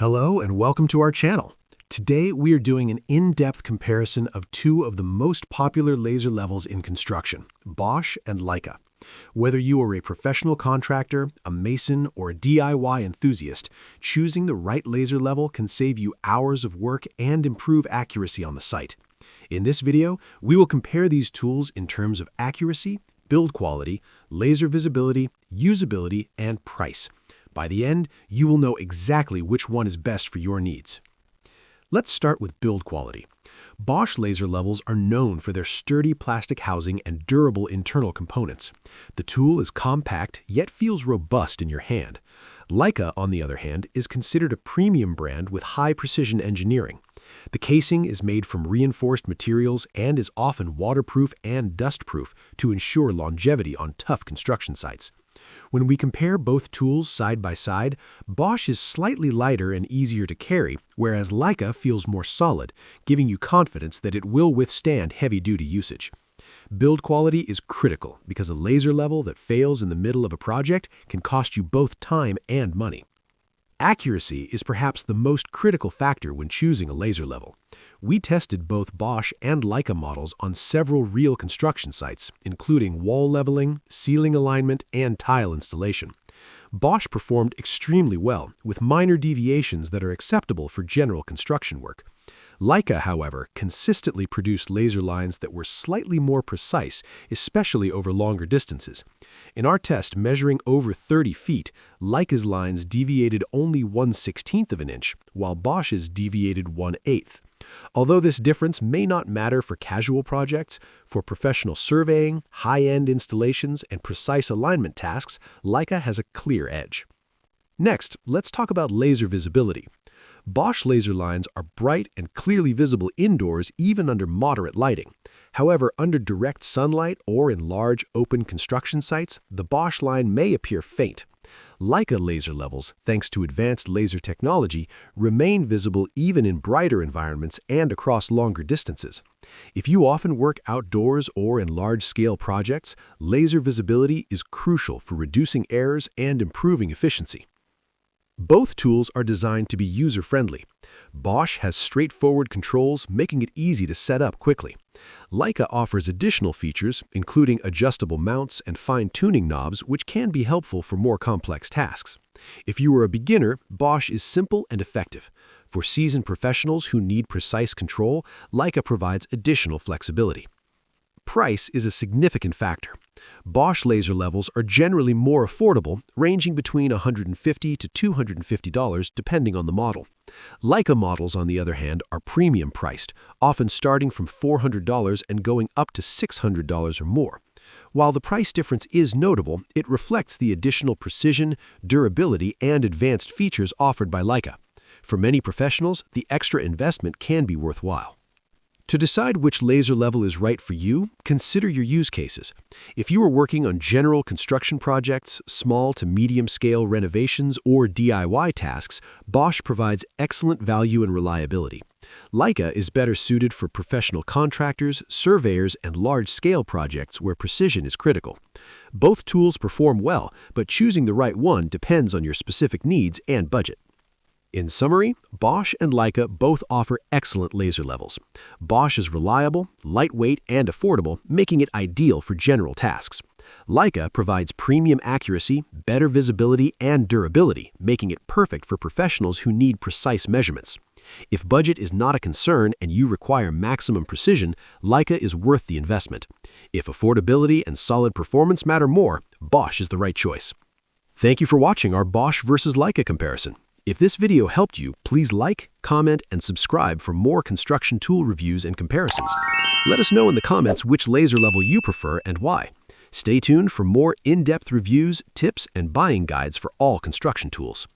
Hello and welcome to our channel. Today we are doing an in-depth comparison of two of the most popular laser levels in construction, Bosch and Leica. Whether you are a professional contractor, a mason, or a DIY enthusiast, choosing the right laser level can save you hours of work and improve accuracy on the site. In this video, we will compare these tools in terms of accuracy, build quality, laser visibility, usability, and price. By the end, you will know exactly which one is best for your needs. Let's start with build quality. Bosch laser levels are known for their sturdy plastic housing and durable internal components. The tool is compact, yet feels robust in your hand. Leica, on the other hand, is considered a premium brand with high-precision engineering. The casing is made from reinforced materials and is often waterproof and dustproof to ensure longevity on tough construction sites. When we compare both tools side by side, Bosch is slightly lighter and easier to carry, whereas Leica feels more solid, giving you confidence that it will withstand heavy-duty usage. Build quality is critical because a laser level that fails in the middle of a project can cost you both time and money. Accuracy is perhaps the most critical factor when choosing a laser level. We tested both Bosch and Leica models on several real construction sites, including wall leveling, ceiling alignment, and tile installation. Bosch performed extremely well, with minor deviations that are acceptable for general construction work. Leica, however, consistently produced laser lines that were slightly more precise, especially over longer distances. In our test measuring over 30 feet, Leica's lines deviated only 1/16 of an inch, while Bosch's deviated 1/8. Although this difference may not matter for casual projects, for professional surveying, high-end installations, and precise alignment tasks, Leica has a clear edge. Next, let's talk about laser visibility. Bosch laser lines are bright and clearly visible indoors even under moderate lighting. However, under direct sunlight or in large, open construction sites, the Bosch line may appear faint. Leica laser levels, thanks to advanced laser technology, remain visible even in brighter environments and across longer distances. If you often work outdoors or in large-scale projects, laser visibility is crucial for reducing errors and improving efficiency. Both tools are designed to be user-friendly. Bosch has straightforward controls, making it easy to set up quickly. Leica offers additional features, including adjustable mounts and fine-tuning knobs, which can be helpful for more complex tasks. If you are a beginner, Bosch is simple and effective. For seasoned professionals who need precise control, Leica provides additional flexibility. Price is a significant factor. Bosch laser levels are generally more affordable, ranging between $150 to $250 depending on the model. Leica models, on the other hand, are premium priced, often starting from $400 and going up to $600 or more. While the price difference is notable, it reflects the additional precision, durability, and advanced features offered by Leica. For many professionals, the extra investment can be worthwhile. To decide which laser level is right for you, consider your use cases. If you are working on general construction projects, small to medium-scale renovations, or DIY tasks, Bosch provides excellent value and reliability. Leica is better suited for professional contractors, surveyors, and large-scale projects where precision is critical. Both tools perform well, but choosing the right one depends on your specific needs and budget. In summary, Bosch and Leica both offer excellent laser levels. Bosch is reliable, lightweight, and affordable, making it ideal for general tasks. Leica provides premium accuracy, better visibility, and durability, making it perfect for professionals who need precise measurements. If budget is not a concern and you require maximum precision, Leica is worth the investment. If affordability and solid performance matter more, Bosch is the right choice. Thank you for watching our Bosch versus Leica comparison. If this video helped you, please like, comment, and subscribe for more construction tool reviews and comparisons. Let us know in the comments which laser level you prefer and why. Stay tuned for more in-depth reviews, tips, and buying guides for all construction tools.